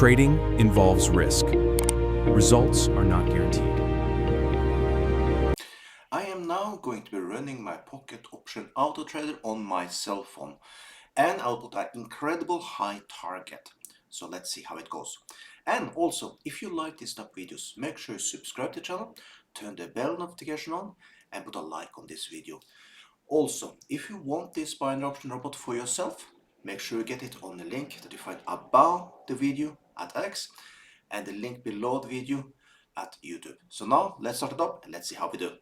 Trading involves risk. Results are not guaranteed. I am now going to be running my pocket option auto trader on my cell phone, and I'll put an incredible high target. So let's see how it goes. And also, if you like these type of videos, make sure you subscribe to the channel, turn the bell notification on, and put a like on this video. Also, if you want this binary option robot for yourself, make sure you get it on the link that you find above the video at X and the link below the video at YouTube. So now let's start it up and let's see how we do.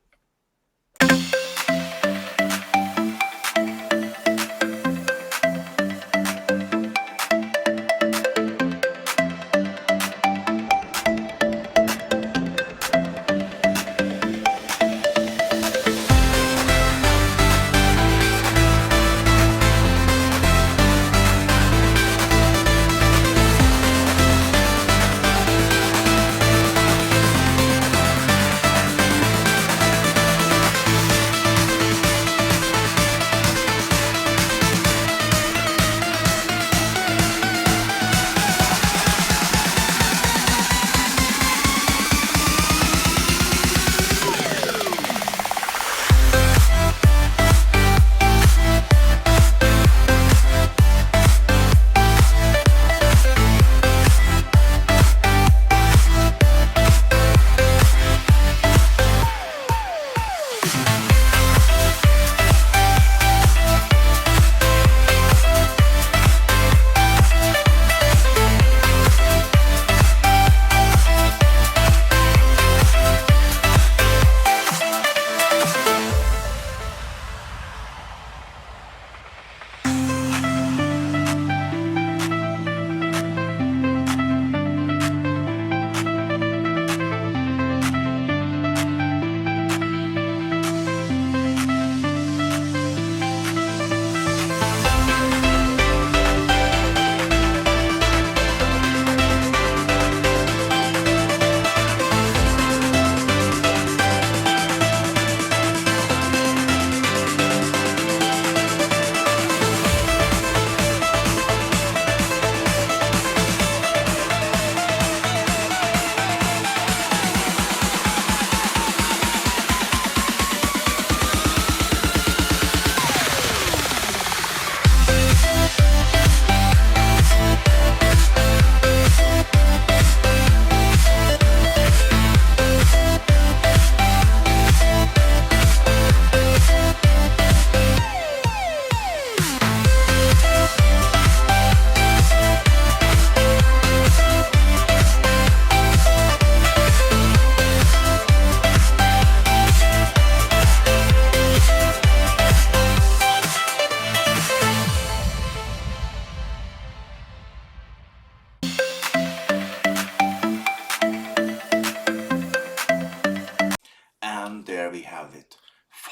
And there we have it,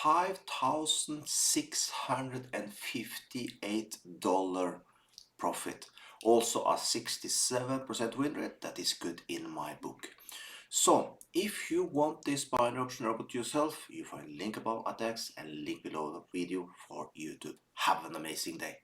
$5,658 profit. Also a 67% win rate. That is good in my book. So if you want this binary option robot yourself, you find link above at X and link below the video for YouTube. Have an amazing day.